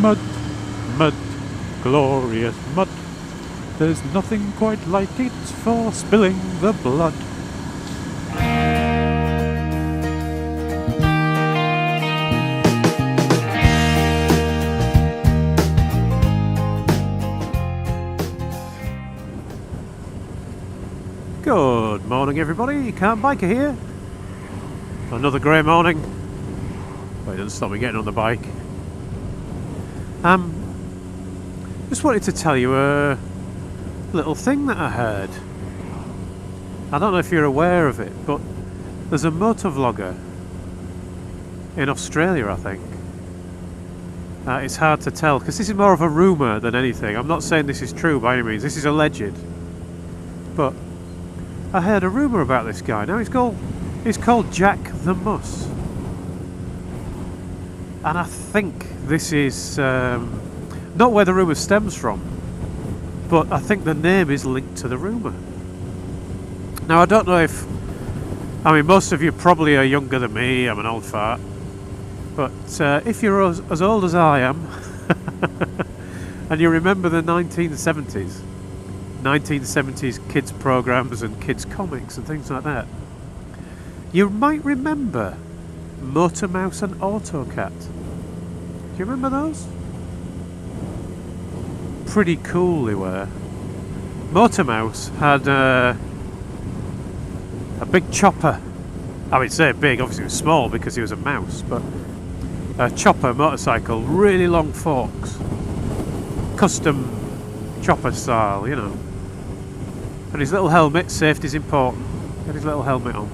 Mud, mud, glorious mud. There's nothing quite like it for spilling the blood. Good morning everybody, Can't Biker here. Another grey morning. Well, it doesn't stop me getting on the bike. Just wanted to tell you a little thing that I heard. I don't know if you're aware of it, but there's a motovlogger in Australia, I think. It's hard to tell because this is more of a rumour than anything. I'm not saying this is true by any means, this is alleged. But I heard a rumour about this guy. Now he's called Jack Themuss. And I think this is not where the rumour stems from, but I think the name is linked to the rumour. Now I don't know if, I mean most of you probably are younger than me, I'm an old fart, but if you're as old as I am and you remember the 1970s kids programs and kids comics and things like that, you might remember Mouse and Autocat. Do you remember those? Pretty cool they were. Mouse had a big chopper. I would say big, obviously it was small because he was a mouse, but a chopper motorcycle, really long forks, custom chopper style, you know. And his little helmet, safety's important. He had his little helmet on.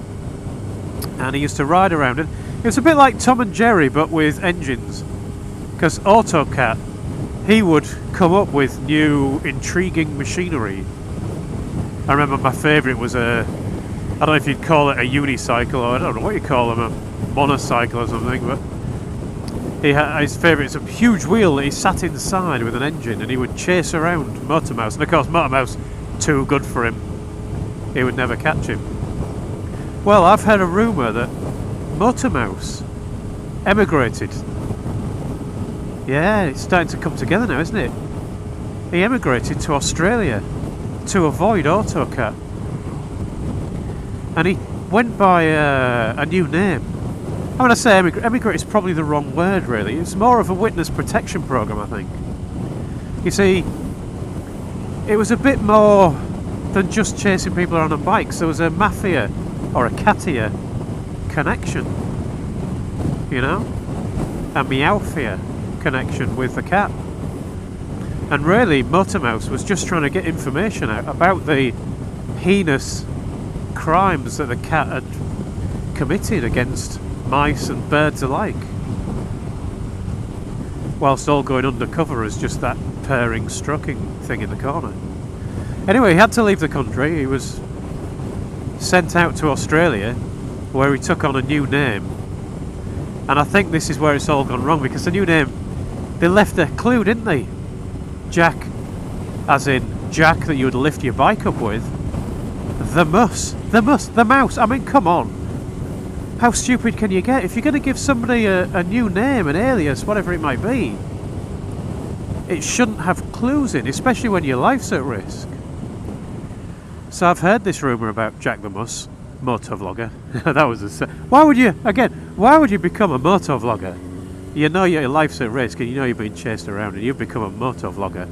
And he used to ride around it. It was a bit like Tom and Jerry, but with engines. Because Autocat, he would come up with new, intriguing machinery. I remember my favourite was I don't know if you'd call it a unicycle, or I don't know what you call them, a monocycle or something, but his favourite is a huge wheel that he sat inside with an engine, and he would chase around Mouse. And of course, Mouse, too good for him. He would never catch him. Well, I've heard a rumour that Mouse emigrated. Yeah, it's starting to come together now, isn't it? He emigrated to Australia to avoid Autocat. And he went by a new name. I mean, I say emigrate is probably the wrong word, really. It's more of a witness protection program, I think. You see, it was a bit more than just chasing people around on bikes. There was a mafia or a catia connection, you know, a meowfia connection with the cat. And really Mouse was just trying to get information out about the heinous crimes that the cat had committed against mice and birds alike, whilst all going undercover as just that purring, stroking thing in the corner. Anyway, he had to leave the country. He was sent out to Australia, where he took on a new name. And I think this is where it's all gone wrong, because the new name, they left a clue, didn't they? Jack, as in Jack that you would lift your bike up with. The mouse. I mean, come on. How stupid can you get? If you're going to give somebody a new name, an alias, whatever it might be, it shouldn't have clues in, especially when your life's at risk. So I've heard this rumour about Jack Themuss, motovlogger. That was why would you become a motovlogger? You know your life's at risk and you know you're being chased around and you've become a motovlogger.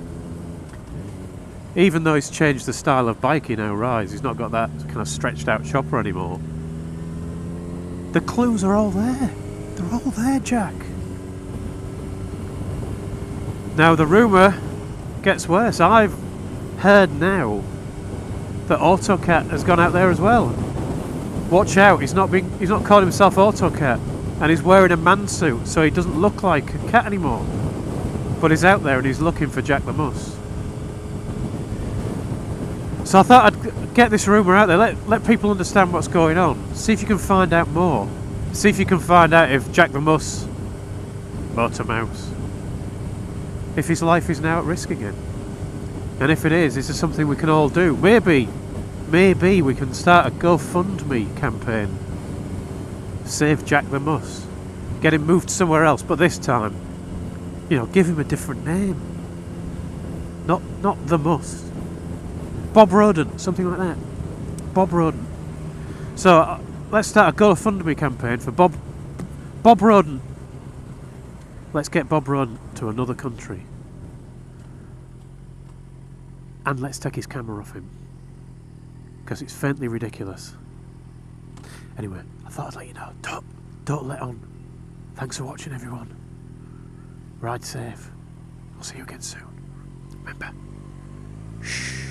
Even though he's changed the style of bike he now rides, he's not got that kind of stretched out chopper anymore. The clues are all there. They're all there, Jack. Now the rumour gets worse. I've heard now that Autocat has gone out there as well. Watch out, he's not calling himself Autocat, and he's wearing a man suit so he doesn't look like a cat anymore. But he's out there and he's looking for Jack Themuss. So I thought I'd get this rumour out there, let people understand what's going on. See if you can find out more. See if you can find out if Jack Themuss, Mouse, if his life is now at risk again. And if it is this something we can all do. Maybe we can start a GoFundMe campaign. Save Jack Themuss. Get him moved somewhere else, but this time You know, give him a different name. Not Themuss. Bob Rodent, something like that. Bob Rodent. So let's start a GoFundMe campaign for Bob Rodent. Let's get Bob Rodent to another country. And let's take his camera off him. Because it's faintly ridiculous. Anyway, I thought I'd let you know. Don't let on. Thanks for watching, everyone. Ride safe. I'll see you again soon. Remember, shh.